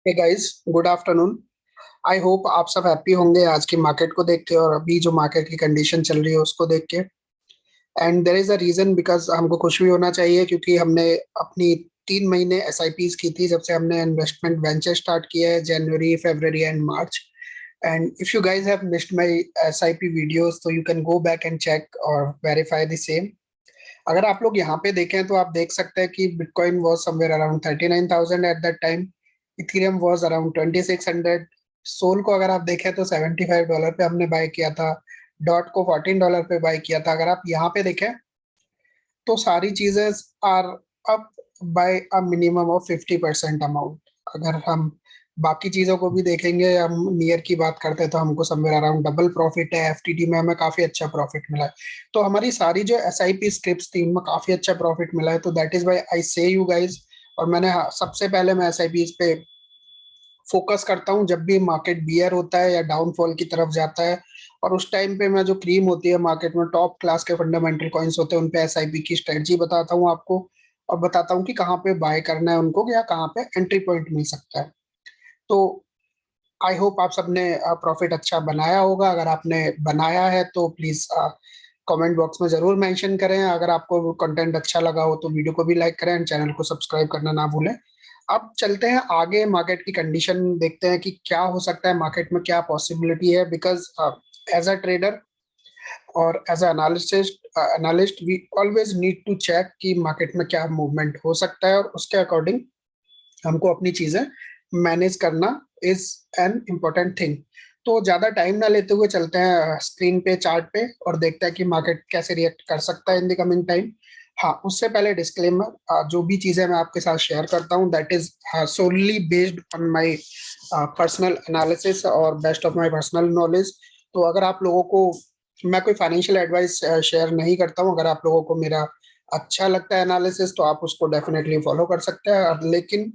Hey guys, good afternoon. I hope आप सब happy होंगे आज की मार्केट को देख के और अभी जो मार्केट की कंडीशन चल रही है उसको देख के। And there is a reason because हमको खुश भी होना चाहिए क्योंकि हमने अपनी 3 महीने एसआईपीज की थी जब से हमने इन्वेस्टमेंट वेंचर स्टार्ट किया है, January, February and March. And if you guys have missed my SIP videos तो you can go back and check और वेरीफाई द सेम। अगर आप लोग यहाँ पे देखें तो आप देख सकते हैं कि Bitcoin was somewhere around 39,000 at that time. Ethereum was around 2600। SOL को अगर आप देखें तो $75 पे हमने बाय किया था। डॉट को $14 पे बाय किया था। अगर आप यहाँ पे देखें तो सारी चीजें are up by a minimum of 50% amount. अगर हम बाकी चीजों को भी देखेंगे, हम नियर की बात करते हैं तो हमको समवेयर अराउंड डबल प्रॉफिट है। एफटीटी में हमें काफी अच्छा प्रॉफिट मिला है। तो हमारी सारी जो एसआईपी स्क्रिप्ट्स थी उनमें काफी अच्छा प्रॉफिट मिला है। तो दैट इज वाई आई से यू गाइज। और सबसे पहले मैं एसआईपी पे फोकस करता हूँ जब भी मार्केट बियर होता है या डाउनफॉल की तरफ जाता है। और उस टाइम पे मैं जो क्रीम होती है मार्केट में, टॉप क्लास के फंडामेंटल कॉइन्स होते हैं, उन पे एसआईपी की स्ट्रेटजी बताता हूँ आपको। और बताता हूँ कि कहाँ पे बाय करना है उनको या कहाँ पे एंट्री पॉइंट मिल सकता है। तो आई होप आप सबने प्रॉफिट अच्छा बनाया होगा। अगर आपने बनाया है तो प्लीज कमेंट बॉक्स में जरूर मेंशन करें। अगर आपको कंटेंट अच्छा लगा हो तो वीडियो को भी लाइक करें एंड चैनल को सब्सक्राइब करना ना भूलें। अब चलते हैं आगे, मार्केट की कंडीशन देखते हैं कि क्या हो सकता है, मार्केट में क्या पॉसिबिलिटी है। बिकॉज एज अ ट्रेडर और as an analyst we always need to check कि मार्केट में क्या मूवमेंट हो सकता है और उसके अकॉर्डिंग हमको अपनी चीजें मैनेज करना इज एन इम्पोर्टेंट थिंग। तो ज्यादा टाइम ना लेते हुए चलते हैं स्क्रीन पे, चार्ट पे, और देखते हैं कि मार्केट कैसे रिएक्ट कर सकता है इन द कमिंग टाइम। हाँ, उससे पहले डिस्क्लेमर, जो भी चीजें मैं आपके साथ शेयर करता हूँ that is solely based on my personal analysis और best of my personal knowledge. तो अगर आप लोगों को, मैं कोई फाइनेंशियल एडवाइस शेयर नहीं करता हूँ। अगर आप लोगों को मेरा अच्छा लगता है एनालिसिस तो आप उसको डेफिनेटली फॉलो कर सकते हैं, लेकिन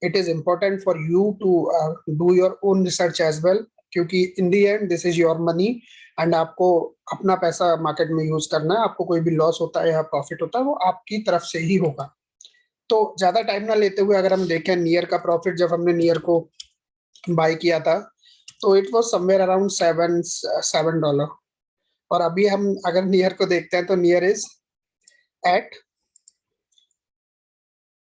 it is important for you to do your own research as well, क्योंकि in the end this is your money. And आपको अपना पैसा मार्केट में यूज करना है। आपको कोई भी लॉस होता है या प्रॉफिट होता है वो आपकी तरफ से ही होगा। तो ज्यादा टाइम ना लेते हुए अगर हम देखें नियर का प्रॉफिट, जब हमने नियर को बाय किया था तो इट वाज समवेयर अराउंड $7। और अभी हम अगर नियर को देखते हैं तो नियर इज एट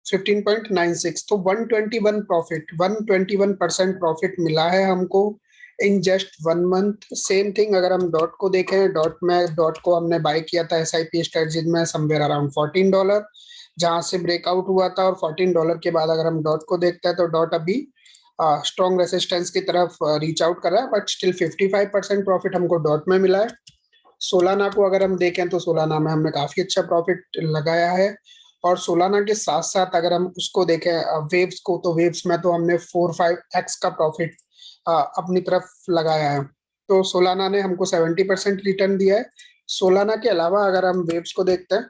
15.96। तो 121% प्रॉफिट मिला है हमको in just 1 month. Same thing अगर हम डॉट को देखें, डॉट को हमने बाय किया था एसआईपी स्ट्रेटजी में समवेयर अराउंड $14, जहां से ब्रेकआउट हुआ था। और $14 के बाद अगर हम डॉट को देखते हैं तो डॉट अभी स्ट्रॉन्ग रेसिस्टेंस की तरफ रीच आउट कर रहा है, बट स्टिल 55% प्रॉफिट हमको डॉट में मिला है। सोलाना को अगर हम देखें तो सोलाना में हमने काफी अच्छा प्रॉफिट लगाया है। और सोलाना के साथ साथ अगर हम उसको देखें वेव्स को, तो वेव्स में तो हमने 4-5x का प्रॉफिट अपनी तरफ लगाया है। तो सोलाना ने हमको 70% रिटर्न दिया है। सोलाना के अलावा अगर हम वेव्स को देखते हैं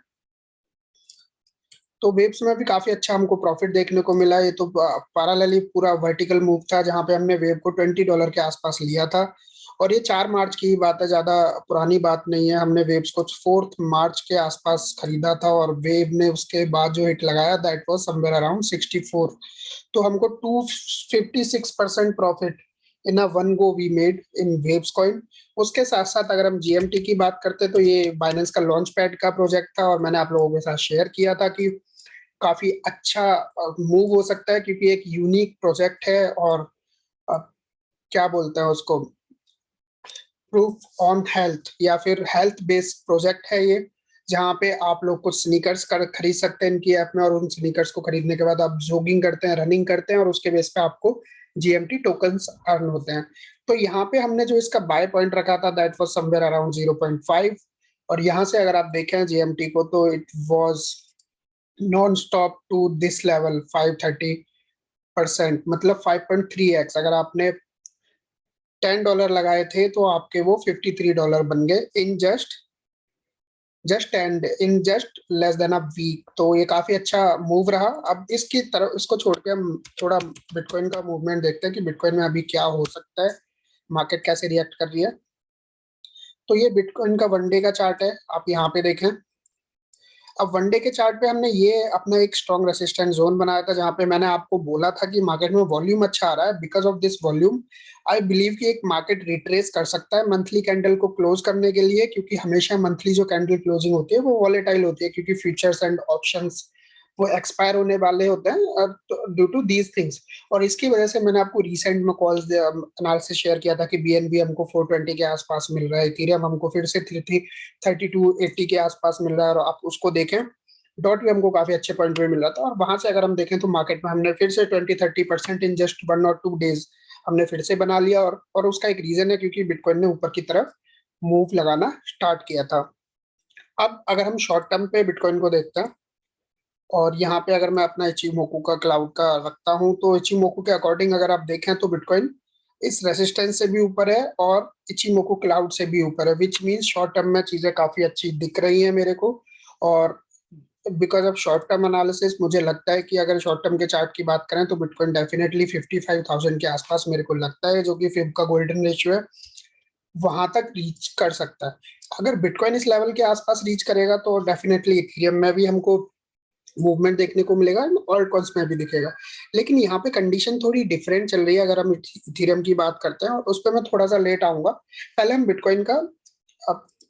तो वेव्स में भी काफी अच्छा हमको प्रॉफिट देखने को मिला। ये तो पैरेलली पूरा वर्टिकल मूव था जहां पे हमने वेव को $20 के आसपास लिया था। और ये 4 मार्च की ही बात है, ज्यादा पुरानी बात नहीं है। हमने वेव्स को 4 मार्च के आसपास खरीदा था और वेव ने उसके बाद जो हिट लगाया दैट वाज समवेयर अराउंड 64। तो हमको 256% profit in a one go we made in Waves coin. उसके साथ साथ अगर हम जीएमटी की बात करते हैं तो ये बाइनेंस का लॉन्च पैड का प्रोजेक्ट था और मैंने आप लोगों के साथ शेयर किया था कि काफी अच्छा मूव हो सकता है क्योंकि एक यूनिक प्रोजेक्ट है। और अ, क्या बोलते हैं उसको, प्रूफ ऑन हेल्थ या फिर हेल्थ बेस्ड प्रोजेक्ट है ये, जहाँ पे आप लोग कुछ स्नीकर्स कर खरीद सकते हैं इनकी ऐप में। और उन स्नीकर्स को खरीदने के बाद आप जॉगिंग करते हैं, रनिंग करते हैं और उसके बेस पे आपको जीएमटी टोकन्स अर्न होते हैं। तो यहाँ पे हमने जो इसका बाय पॉइंट रखा था दैट वाज समवेयर अराउंड 0.5। और यहाँ से अगर आप देखें जीएमटी को तो it was non stop to this level 530%, मतलब 5.3x। अगर आपने $10 लगाए थे तो आपके वो $53 बन गए in just and in just less than a week. तो ये काफी अच्छा मूव रहा। अब इसकी तरफ, इसको छोड़ के हम थोड़ा बिटकॉइन का मूवमेंट देखते हैं कि बिटकॉइन में अभी क्या हो सकता है, मार्केट कैसे रिएक्ट कर रही है। तो ये बिटकॉइन का 1 डे का चार्ट है, आप यहाँ पे देखें। अब वनडे के चार्ट पे हमने ये अपना एक स्ट्रॉन्ग रेसिस्टेंस जोन बनाया था, जहां पे मैंने आपको बोला था कि मार्केट में वॉल्यूम अच्छा आ रहा है। Because of this volume I believe कि एक मार्केट रिट्रेस कर सकता है मंथली कैंडल को क्लोज करने के लिए, क्योंकि हमेशा मंथली जो कैंडल क्लोजिंग होती है वो वॉलेटाइल होती है, क्योंकि फ्यूचर्स एंड ऑप्शंस वो एक्सपायर होने वाले होते हैं ड्यू टू दीज थिंग्स। और इसकी वजह से मैंने आपको रिसेंट में कॉल्स एनालिसिस शेयर किया था कि बीएनबी हमको 420 के आसपास मिल रहा है, इथेरियम हमको फिर से 3280 के आसपास मिल रहा है, और आप उसको देखें डॉट भी हमको काफी अच्छे पॉइंट पे मिल रहा था। और वहां से अगर हम देखें तो मार्केट में हमने फिर से 20-30% इन जस्ट 1 और 2 डेज हमने फिर से बना लिया। और उसका एक रीजन है क्योंकि बिटकॉइन ने ऊपर की तरफ मूव लगाना स्टार्ट किया था। अब अगर हम शॉर्ट टर्म पे बिटकॉइन को देखते हैं, और यहाँ पे अगर मैं अपना इचिमोकू का क्लाउड का रखता हूँ, तो इचिमोकू के अकॉर्डिंग अगर आप देखें तो बिटकॉइन इस रेसिस्टेंस से भी ऊपर है और इचिमोकू क्लाउड से भी ऊपर है, विच मीन शॉर्ट टर्म में चीजें काफी अच्छी दिख रही है मेरे को। और because of short term analysis मुझे लगता है कि अगर शॉर्ट टर्म के चार्ट की बात करें तो बिटकॉइन डेफिनेटली 55,000 के आसपास मेरे को लगता है, जो कि फिब का गोल्डन रेशियो है, वहां तक रीच कर सकता है। अगर बिटकॉइन इस लेवल के आसपास रीच करेगा तो डेफिनेटली इथेरियम में भी हमको मूवमेंट देखने को मिलेगा, ऑल्ट कॉइन्स में भी दिखेगा। लेकिन यहाँ पे कंडीशन थोड़ी डिफरेंट चल रही है अगर हम इथेरियम की बात करते हैं, और उस पर मैं थोड़ा सा लेट आऊंगा। पहले हम बिटकॉइन का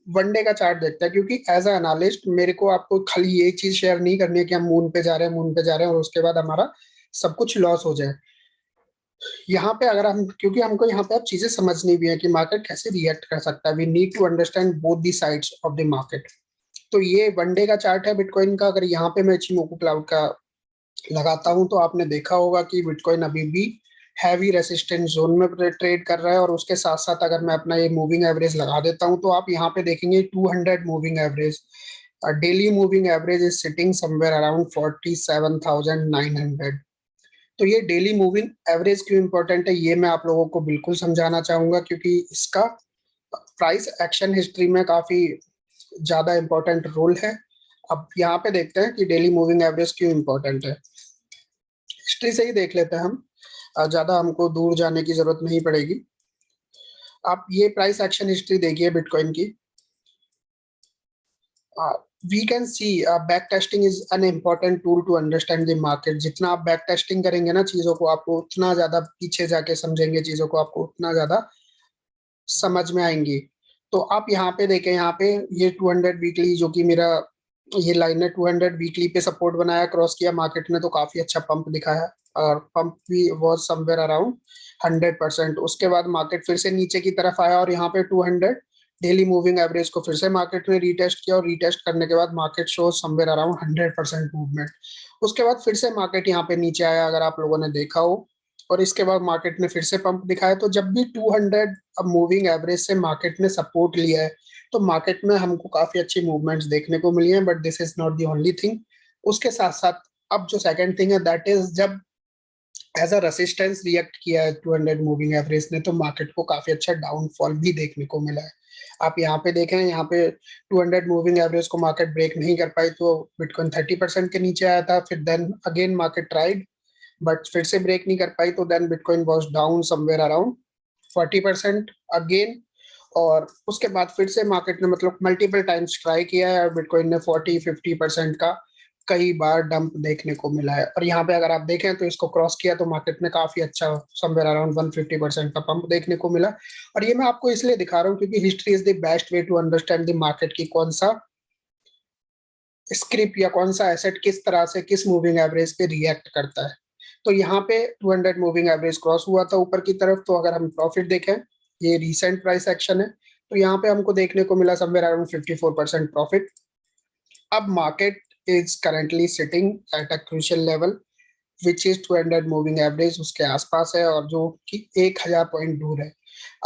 वनडे का चार्ट देखते हैं, क्योंकि एज अ एनालिस्ट मेरे को आपको खाली ये चीज शेयर नहीं करनी है कि हम मून पे जा रहे हैं, मून पे जा रहे हैं, और उसके बाद हमारा सब कुछ लॉस हो जाए। यहाँ पे अगर हम, क्योंकि हमको यहाँ पे अब चीजें समझनी भी है कि मार्केट कैसे रिएक्ट कर सकता है, we need to understand both the sides of the market. तो ये वनडे का चार्ट है बिटकॉइन का। अगर यहाँ पे मैं इचिमोकू क्लाउड का लगाता हूं तो आपने देखा होगा कि बिटकॉइन अभी भी हैवी रेसिस्टेंस जोन में ट्रेड कर रहा है। और उसके साथ साथ अगर मैं अपना ये मूविंग एवरेज लगा देता हूं तो आप यहाँ पे देखेंगे 200 moving average, daily moving average is sitting somewhere around 47,900। तो ये डेली मूविंग एवरेज क्यों इंपॉर्टेंट है ये मैं आप लोगों को बिल्कुल समझाना चाहूंगा, क्योंकि इसका प्राइस एक्शन हिस्ट्री में काफी ज्यादा इंपॉर्टेंट रोल है। अब यहाँ पे देखते हैं कि डेली मूविंग एवरेज क्यों इंपॉर्टेंट है। हिस्ट्री से ही देख लेते हैं हम, ज्यादा हमको दूर जाने की जरूरत नहीं पड़ेगी। आप ये प्राइस एक्शन हिस्ट्री देखिए बिटकॉइन की। We can see back testing is an important tool to understand the market. जितना आप बैक टेस्टिंग करेंगे ना चीजों को, आपको उतना ज्यादा पीछे जाके समझेंगे चीजों को, आपको उतना ज्यादा समझ में आएंगी। तो आप यहाँ पे देखें, यहाँ पे ये 200 वीकली जो कि मेरा ये लाइन है, 200 वीकली पे सपोर्ट बनाया, क्रॉस किया, मार्केट ने तो काफी अच्छा पंप दिखाया, और पंप भी वॉज समवेयर अराउंड 100%। उसके बाद मार्केट फिर से नीचे की तरफ आया और यहाँ पे 200 डेली मूविंग एवरेज को फिर से मार्केट ने रीटेस्ट किया, और रीटेस्ट करने के बाद market show somewhere around 100% movement. उसके बाद फिर से मार्केट यहाँ पे नीचे आया, अगर आप लोगों ने देखा हो, और इसके बाद मार्केट ने फिर से पंप दिखाया। तो जब भी 200 अब मूविंग एवरेज से मार्केट ने सपोर्ट लिया है तो मार्केट में हमको काफी अच्छी मूवमेंट्स देखने को मिली हैं, but this is not the only thing. उसके साथ साथ अब जो सेकंड थिंग है दैट इज, जब एज अ रेसिस्टेंस रिएक्ट किया है 200 मूविंग एवरेज ने, तो मार्केट को काफी अच्छा डाउनफॉल भी देखने को मिला है। आप यहाँ पे देखें, यहाँ पे 200 मूविंग एवरेज को मार्केट ब्रेक नहीं कर पाई तो बिटकॉइन 30% के नीचे आया था। फिर then again market tried, but फिर से ब्रेक नहीं कर पाई, तो then Bitcoin was down somewhere around 40% again. और उसके बाद फिर से मार्केट ने मतलब मल्टीपल टाइम्स ट्राई किया है, और बिटकॉइन ने 40-50% का कई बार डंप देखने को मिला है। और यहाँ पे अगर आप देखें तो इसको क्रॉस किया तो मार्केट में काफी अच्छा समवेयर अराउंड 150% का पंप देखने को मिला। और ये मैं आपको इसलिए दिखा रहा हूँ क्योंकि history is the best way to understand the market की कौन सा स्क्रिप्ट या कौन सा एसेट किस तरह से किस मूविंग एवरेज पे रिएक्ट करता है। तो यहाँ पे 200 मूविंग एवरेज क्रॉस हुआ था ऊपर की तरफ। तो अगर हम प्रॉफिट देखें, ये रिसेंट प्राइस एक्शन है, तो यहाँ पे हमको देखने को मिला समवेयर अराउंड 54% प्रॉफिट। अब market is currently sitting at a crucial level which is 200 moving average उसके आसपास है, और जो कि 1,000 पॉइंट दूर है।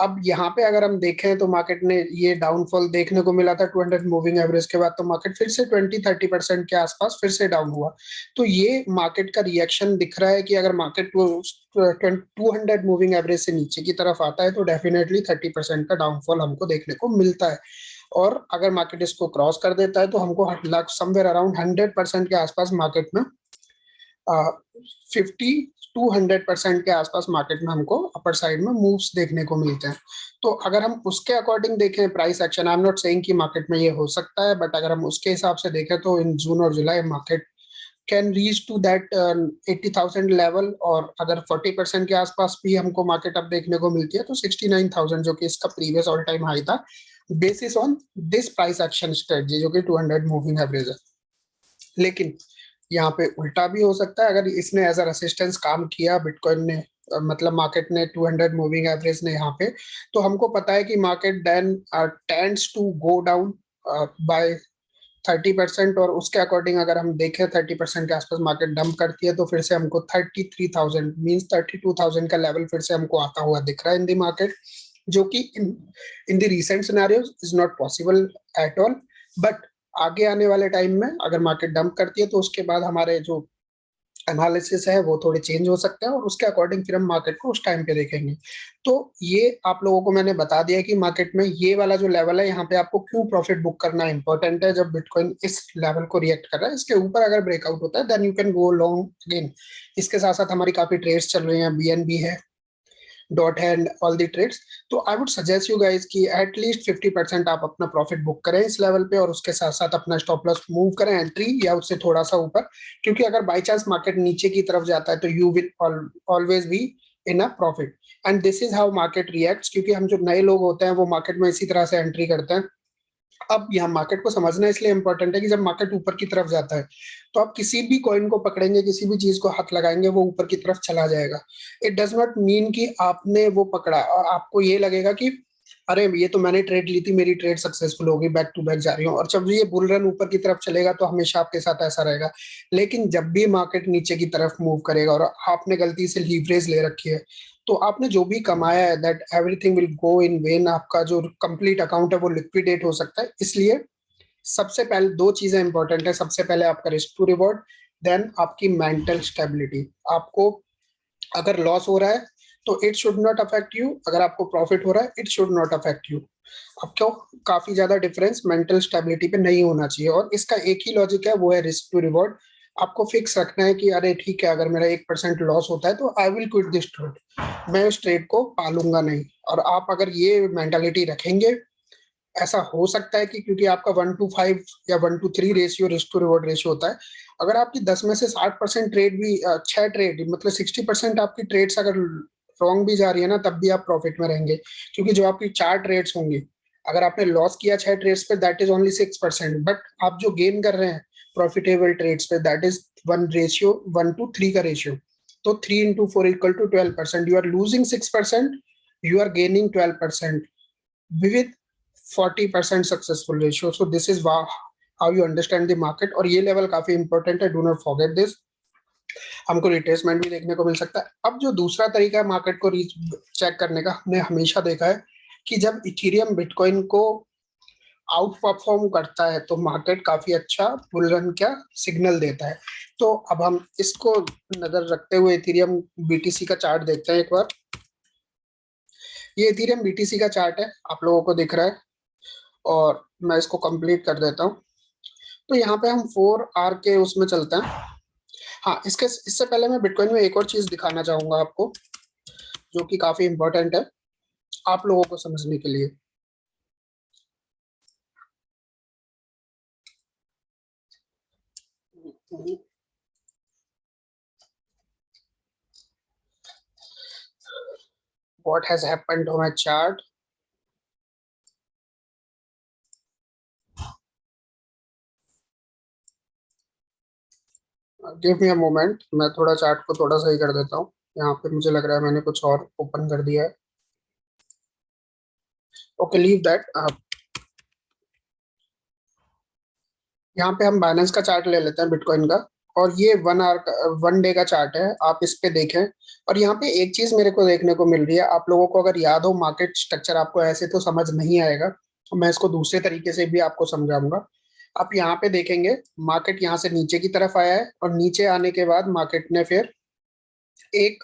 अब यहाँ पे अगर हम देखें तो मार्केट ने ये डाउनफॉल देखने को मिला था 200 मूविंग एवरेज के बाद, तो मार्केट फिर से 20-30% के आसपास फिर से डाउन हुआ। तो ये मार्केट का रिएक्शन दिख रहा है कि अगर मार्केट 200 मूविंग एवरेज से नीचे की तरफ आता है तो डेफिनेटली 30% का डाउनफॉल हमको देखने को मिलता है। और अगर मार्केट इसको क्रॉस कर देता है तो हमको समवेयर अराउंड 100% के आसपास मार्केट में 50 to 100% के आसपास मार्केट में हमको अपर साइड में मूव्स देखने को मिलते हैं। तो अगर हम उसके अकॉर्डिंग देखें price action, I am not saying कि मार्केट में ये हो सकता है, बट अगर हम उसके हिसाब से देखें तो इन जून और July market can reach to that 80,000 level, और अगर 40% के आसपास भी हमको मार्केट अप देखने को मिलती है तो 69,000 जो कि इसका प्रीवियस ऑल टाइम हाई था, basis on this price action strategy जो कि 200 मूविंग एवरेज है। लेकिन यहाँ पे उल्टा भी हो सकता है, अगर इसने एज अ रेसिस्टेंस काम किया बिटकॉइन ने, मतलब मार्केट ने 200 मूविंग एवरेज ने यहाँ पे, तो हमको पता है कि market then tends to go down by 30%, और उसके अकॉर्डिंग अगर हम देखें 30% के आसपास मार्केट डंप करती है तो फिर से हमको 33,000 मींस 32,000 का लेवल फिर से हमको आता हुआ दिख रहा है इन दी मार्केट, जो कि in the recent scenarios is not possible at all. But आगे आने वाले टाइम में अगर मार्केट डंप करती है तो उसके बाद हमारे जो एनालिसिस है वो थोड़े चेंज हो सकते हैं, और उसके अकॉर्डिंग फिर हम मार्केट को उस टाइम पे देखेंगे। तो ये आप लोगों को मैंने बता दिया कि मार्केट में ये वाला जो लेवल है यहाँ पे आपको क्यों प्रॉफिट बुक करना इंपॉर्टेंट है जब बिटकॉइन इस लेवल को रिएक्ट कर रहा है। इसके ऊपर अगर ब्रेकआउट होता है then you can go long again. इसके साथ साथ हमारी काफी ट्रेड्स चल रही हैं, बीएनबी है, डॉट है एंड ऑल दी ट्रेड्स। तो I would suggest you guys कि एटलीस्ट 50% आप अपना प्रॉफिट बुक करें इस लेवल पे, और उसके साथ साथ अपना स्टॉप लॉस मूव करें एंट्री या उससे थोड़ा सा ऊपर, क्योंकि अगर बाई चांस मार्केट नीचे की तरफ जाता है तो you will always be in a profit. And this is how market reacts, क्योंकि हम जो नए लोग होते हैं वो मार्केट में इसी तरह से एंट्री करते हैं। अब यहाँ मार्केट को समझना इसलिए इंपॉर्टेंट है कि जब मार्केट ऊपर की तरफ जाता है तो आप किसी भी कॉइन को पकड़ेंगे, किसी भी चीज को हाथ लगाएंगे, वो ऊपर की तरफ चला जाएगा। इट डज नॉट मीन कि आपने वो पकड़ा और आपको ये लगेगा कि अरे ये तो मैंने ट्रेड ली थी, मेरी ट्रेड सक्सेसफुल होगी, बैक टू बैक जा रही हूँ, और जब ये बुल रन ऊपर की तरफ चलेगा तो हमेशा आपके साथ ऐसा रहेगा। लेकिन जब भी मार्केट नीचे की तरफ मूव करेगा और आपने गलती से लीवरेज ले रखी है, तो आपने जो भी कमाया है that everything will go in when. आपका जो कंप्लीट अकाउंट है वो लिक्विडेट हो सकता है। इसलिए सबसे पहले दो चीजें इंपॉर्टेंट है, सबसे पहले आपका रिस्क टू रिवॉर्ड, देन आपकी मेंटल स्टेबिलिटी। आपको अगर लॉस हो रहा है तो it should not affect you, अगर आपको प्रॉफिट हो रहा है it should not affect you. आपको काफी ज्यादा डिफरेंस मेंटल स्टेबिलिटी पे नहीं होना चाहिए, और इसका एक ही लॉजिक है, वो है रिस्क टू रिवॉर्ड। आपको फिक्स रखना है कि अरे ठीक है, अगर मेरा 1% लॉस होता है तो I will quit this trade, मैं उस ट्रेड को पालूंगा नहीं। और आप अगर ये मेंटालिटी रखेंगे, ऐसा हो सकता है कि क्योंकि आपका 1:5 या 1:3 ratio risk to reward ratio होता है, अगर आपकी 10 में से 60% ट्रेड भी 6 ट्रेड मतलब 60% आपकी ट्रेड्स अगर रॉन्ग भी जा रही है ना, तब भी आप प्रॉफिट में रहेंगे। क्योंकि जो आपकी 4 ट्रेड्स होंगी, अगर आपने लॉस किया 6 ट्रेड्स पे दैट इज ओनली 6%, बट आप जो गेन कर रहे हैं प्रॉफिटेबल ट्रेड्स पे दैट इज 1:3 का रेशियो। तो 3 into 4 = 12%, you are losing 6%, you are gaining 12% with 40% successful ratio. So this is how you understand the market, और ये लेवल काफी इंपॉर्टेंट है, डू नॉट फॉरगेट दिस। हमको रिट्रेसमेंट भी देखने को मिल सकता है। अब जो दूसरा तरीका है मार्केट को रीच चेक करने का, हमने हमेशा देखा है कि जब इथेरियम बिटकॉइन को आउट परफॉर्म करता है तो मार्केट काफी अच्छा बुल रन का सिग्नल देता है। तो अब हम इसको नजर रखते हुए इथेरियम बीटीसी का चार्ट देखते हैं एक बार। ये इथेरियम बीटीसी का चार्ट है, आप लोगों को दिख रहा है, और मैं इसको कंप्लीट कर देता हूँ। तो यहाँ पे हम 4 आर के उसमें चलते हैं। हाँ, इससे पहले मैं बिटकॉइन में एक और चीज दिखाना चाहूंगा आपको, जो कि काफी इंपॉर्टेंट है आप लोगों को समझने के लिए। What has happened to my chart? Give me a moment, मैं थोड़ा चार्ट को थोड़ा सही कर देता हूँ। यहाँ पे मुझे लग रहा है मैंने कुछ और ओपन कर दिया है। Okay, leave that. यहाँ पे हम बाइनेंस का चार्ट ले लेते हैं बिटकॉइन का, और ये 1 आवर 1 डे का चार्ट है, आप इस पे देखें। और यहाँ पे एक चीज मेरे को देखने को मिल रही है, आप लोगों को अगर याद हो मार्केट स्ट्रक्चर, आपको ऐसे तो समझ नहीं आएगा, तो मैं इसको दूसरे तरीके से भी आपको समझाऊंगा। आप यहाँ पे देखेंगे मार्केट यहाँ से नीचे की तरफ आया है, और नीचे आने के बाद मार्केट ने फिर एक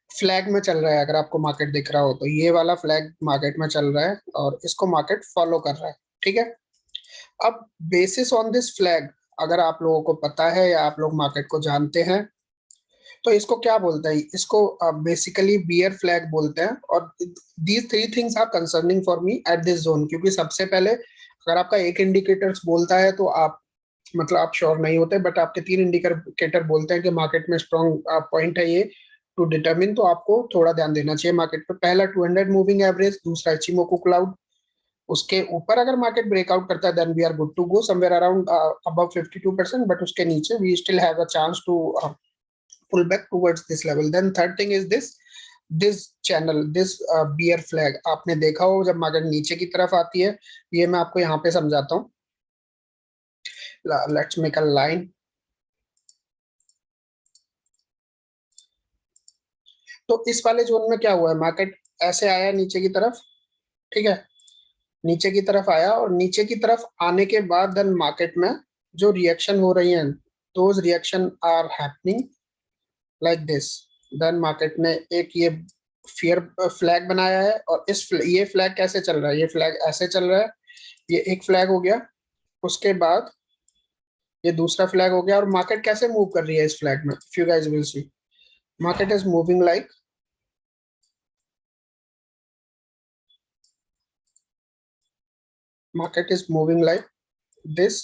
फ्लैग में चल रहा है। अगर आपको मार्केट दिख रहा हो तो ये वाला फ्लैग मार्केट में चल रहा है, और इसको मार्केट फॉलो कर रहा है, ठीक है। अब बेसिस ऑन दिस फ्लैग, अगर आप लोगों को पता है या आप लोग मार्केट को जानते हैं, तो इसको क्या बोलते हैं, इसको बेसिकली बियर फ्लैग बोलते हैं। और these three things are concerning for me at this zone, क्योंकि सबसे पहले अगर आपका एक इंडिकेटर्स बोलता है तो आप मतलब आप श्योर नहीं होते, बट आपके तीन इंडिकेटर बोलते हैं कि मार्केट में स्ट्रॉन्ग पॉइंट है ये टू डिटरमिन, तो आपको थोड़ा ध्यान देना चाहिए मार्केट पे। पहला 200 मूविंग एवरेज, दूसरा इचिमोकू क्लाउड। उसके ऊपर अगर मार्केट ब्रेकआउट करता है then we are good to go somewhere around above 52%, but उसके नीचे we still have a chance to pull back towards this level. Then third thing is this channel, this bear flag आपने देखा हो जब market नीचे की तरफ आती है, ये मैं आपको यहाँ पे समझाता हूँ। Let's make a line. तो इस वाले जोन में क्या हुआ है, मार्केट ऐसे आया नीचे की तरफ, ठीक है, नीचे की तरफ आया और नीचे की तरफ आने के बाद देन मार्केट में जो रिएक्शन हो रही है, those reaction are happening like this. Then market ने एक ये फियर फ्लैग बनाया है, और ये फ्लैग कैसे चल रहा है, ये फ्लैग ऐसे चल रहा है, ये एक फ्लैग हो गया, उसके बाद ये दूसरा फ्लैग हो गया। और मार्केट कैसे मूव कर रही है इस फ्लैग में, if you guys will see, market is moving like, market is moving like this.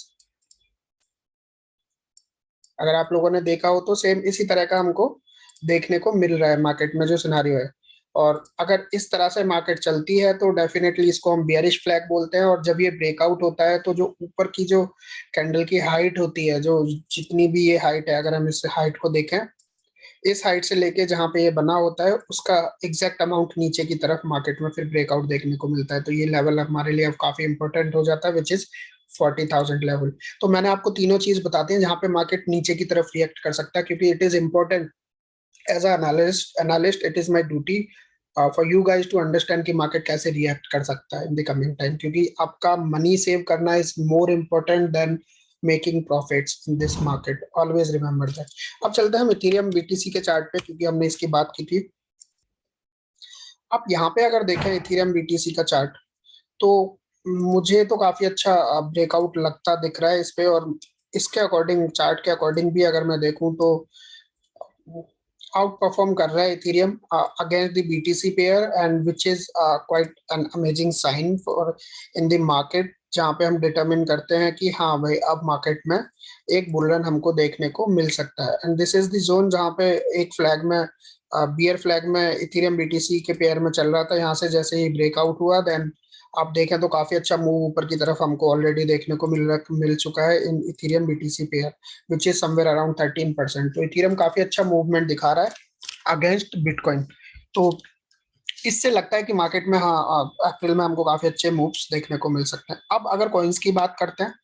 अगर आप लोगों ने देखा हो तो सेम इसी तरह का हमको देखने को मिल रहा है मार्केट में जो सिनारियो है। और अगर इस तरह से मार्केट चलती है तो डेफिनेटली इसको हम बियरिश फ्लैग बोलते हैं। और जब ये ब्रेकआउट होता है तो जो ऊपर की जो कैंडल की हाइट होती है, जो जितनी भी ये हाइट है, अगर हम इस हाइट को देखें, इस हाइट से लेके जहां पे ये बना होता है उसका एग्जैक्ट अमाउंट नीचे की तरफ मार्केट में फिर ब्रेकआउट देखने को मिलता है। तो ये लेवल हमारे लिए अब काफी इंपॉर्टेंट हो जाता है, विच इज 40,000 लेवल। तो मैंने आपको तीनों चीज बताते हैं जहां पे मार्केट नीचे की तरफ रिएक्ट कर सकता है, क्योंकि it is important as analyst it is my duty for you guys to understand कि मार्केट कैसे रिएक्ट कर सकता है इन द कमिंग टाइम, क्योंकि आपका मनी सेव करना is more important than making profits in this market, always remember that. अब चलते हैं हम इथेरियम बीटीसी के चार्ट पे, क्योंकि हमने इसकी बात की थी। आप यहाँ पे अगर देखें इथेरियम बीटीसी का चार्ट, तो मुझे तो काफी अच्छा ब्रेकआउट लगता दिख रहा है इस पे। और इसके अकॉर्डिंग, चार्ट के अकॉर्डिंग भी अगर मैं देखूं तो आउट परफॉर्म कर रहा है Ethereum against the BTC pair, and which is quite an amazing sign for in the market, जहाँ पे हम डिटरमिन करते हैं कि हाँ भाई अब मार्केट में एक बुल रन हमको देखने को मिल सकता है। And this is the zone जहाँ पे एक फ्लैग में बियर फ्लैग में इथेरियम बीटीसी के पेयर में चल रहा था, यहाँ से जैसे ही ब्रेकआउट हुआ देन आप देखें तो काफी अच्छा मूव ऊपर की तरफ हमको ऑलरेडी देखने को मिल चुका है in Ethereum BTC pair, which is somewhere around 13%। तो इथेरियम काफी अच्छा मूवमेंट दिखा रहा है अगेंस्ट बिटकॉइन। तो इससे लगता है कि मार्केट में हाँ अप्रैल में हमको काफी अच्छे मूव्स देखने को मिल सकते हैं। अब अगर कॉइन्स की बात करते हैं,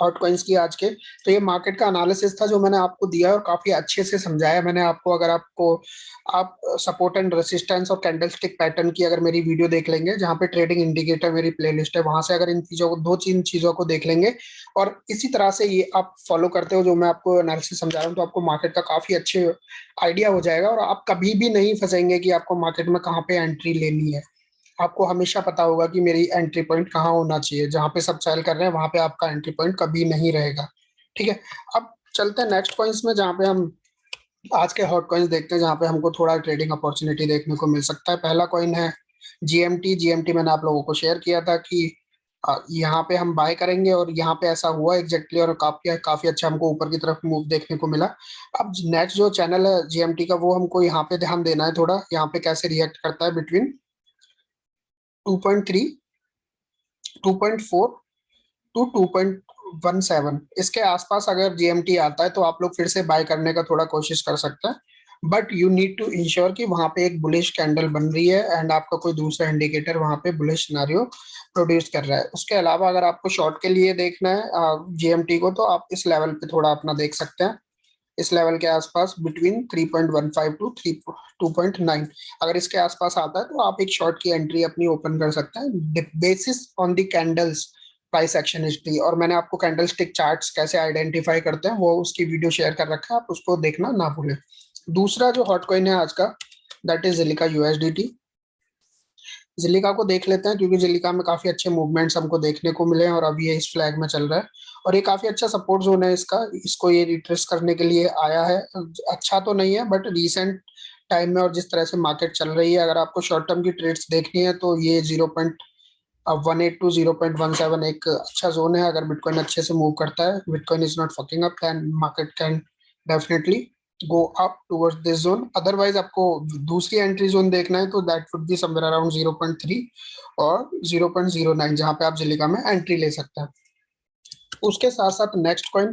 हॉट कॉइन्स की आज के, तो ये मार्केट का एनालिसिस था जो मैंने आपको दिया और काफी अच्छे से समझाया मैंने आपको। अगर आपको आप सपोर्ट एंड रेसिस्टेंस और कैंडलस्टिक पैटर्न की अगर मेरी वीडियो देख लेंगे, जहाँ पे ट्रेडिंग इंडिकेटर मेरी प्लेलिस्ट है, वहां से अगर इन चीजों को, दो तीन चीजों को देख लेंगे और इसी तरह से ये आप फॉलो करते हो जो मैं आपको एनालिसिस समझा रहा हूँ, तो आपको मार्केट का काफी अच्छे आइडिया हो जाएगा और आप कभी भी नहीं फंसेंगे कि आपको मार्केट में कहाँ पे एंट्री लेनी है। आपको हमेशा पता होगा कि मेरी एंट्री पॉइंट कहाँ होना चाहिए, जहां पे सब सेल कर रहे हैं वहां पे आपका एंट्री पॉइंट कभी नहीं रहेगा। ठीक है, अब चलते हैं नेक्स्ट कॉइन्स में, जहां पे हम आज के हॉट कॉइन्स देखते हैं, जहां पे हमको थोड़ा ट्रेडिंग अपॉर्चुनिटी देखने को मिल सकता है। पहला कॉइन है जीएमटी। जीएमटी मैंने आप लोगों को शेयर किया था कि यहाँ पे हम बाय करेंगे और यहाँ पे ऐसा हुआ एग्जैक्टली और काफी काफी अच्छा हमको ऊपर की तरफ मूव देखने को मिला। अब नेक्स्ट जो चैनल है जीएमटी का, वो हमको यहाँ पे ध्यान देना है थोड़ा, यहाँ पे कैसे रिएक्ट करता है बिटवीन 2.3, 2.4 टू 2.17, इसके आसपास अगर जीएमटी आता है तो आप लोग फिर से बाय करने का थोड़ा कोशिश कर सकते हैं। But you need to ensure कि वहां पे एक बुलिश कैंडल बन रही है एंड आपका कोई दूसरा इंडिकेटर वहां पे बुलिश सिनेरियो प्रोड्यूस कर रहा है। उसके अलावा अगर आपको शॉर्ट के लिए देखना है जीएमटी को, तो आप इस लेवल पे थोड़ा अपना देख सकते हैं, इस लेवल के आसपास बिटवीन 3.15 टू 2.9, अगर इसके आसपास आता है तो आप एक शॉर्ट की एंट्री अपनी ओपन कर सकते हैं basis on the candles price action history. और मैंने आपको कैंडल स्टिक चार्ट्स कैसे आइडेंटिफाई करते हैं वो उसकी वीडियो शेयर कर रखा है, आप उसको देखना ना भूलें। दूसरा जो हॉट कॉइन है आज का, दैट इज जिलिका यूएसडीटी। जिलिका को देख लेते हैं क्योंकि जिलिका में काफी अच्छे मूवमेंट्स हमको देखने को मिले हैं और अभी ये इस फ्लैग में चल रहा है और ये काफी अच्छा सपोर्ट जोन है इसका, इसको ये रिट्रेस करने के लिए आया है। अच्छा तो नहीं है बट रिसेंट टाइम में और जिस तरह से मार्केट चल रही है, अगर आपको शॉर्ट टर्म की ट्रेड्स देखनी है तो ये 0.182 0.17 एक अच्छा जोन है। अगर बिटकॉइन अच्छे से मूव करता है, bitcoin is not fucking up, then market can definitely go up towards this zone. Otherwise आपको दूसरी एंट्री जोन देखना है तो that would be somewhere around 0.3 और 0.09, जहां पे आप जिलिका में एंट्री ले सकते हैं। उसके साथ साथ next coin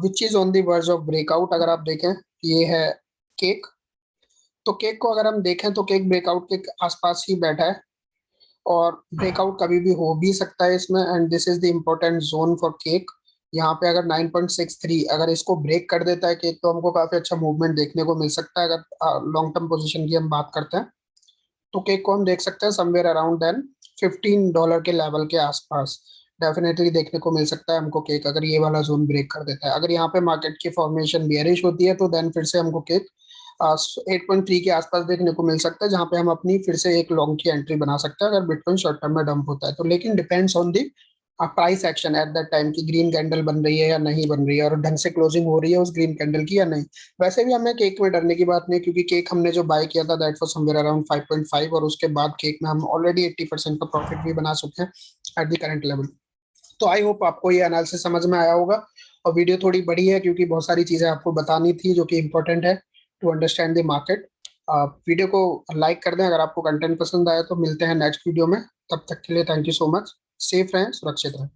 which is on the verge of breakout, अगर आप देखें ये है केक। तो केक को अगर हम देखें तो केक ब्रेकआउट के आसपास ही बैठा है और ब्रेकआउट कभी भी हो भी सकता है इसमें, and this is the important zone for cake. यहाँ पे अगर 9.63 अगर इसको ब्रेक कर देता है केक, तो हमको काफी अच्छा मूवमेंट देखने को मिल सकता है। अगर लॉन्ग टर्म पोजीशन की हम बात करते हैं तो केक को हम देख सकते हैं समवेयर अराउंड देन $15 के लेवल के आसपास डेफिनेटली देखने को मिल सकता है हमको केक, अगर ये वाला जोन ब्रेक कर देता है। अगर यहाँ पे मार्केट की फॉर्मेशन बियरिश होती है तो देन फिर से हमको केक 8.3 के आसपास देखने को मिल सकता है, जहां पे हम अपनी फिर से एक लॉन्ग की एंट्री बना सकते हैं अगर बिटकॉइन शॉर्ट टर्म में डंप होता है तो। लेकिन depends on the price action at that time की ग्रीन कैंडल बन रही है या नहीं बन रही है और ढंग से क्लोजिंग हो रही है उस ग्रीन कैंडल की या नहीं। वैसे भी हमें केक में डरने की बात नहीं, क्योंकि केक हमने जो बाय किया था दैट वाज समवेयर अराउंड 5.5 और उसके बाद केक में हम ऑलरेडी 80% का प्रॉफिट भी बना चुके हैं एट द करंट लेवल। तो आई होप आपको ये एनालिसिस समझ में आया होगा। और वीडियो थोड़ी बड़ी है क्योंकि बहुत सारी चीजें आपको बतानी थी जो कि इंपॉर्टेंट है to understand the market. Video को लाइक कर दें अगर आपको कंटेंट पसंद आया। तो मिलते हैं नेक्स्ट वीडियो में, तब तक के लिए thank you so much. Safe रहें, सुरक्षित रहें।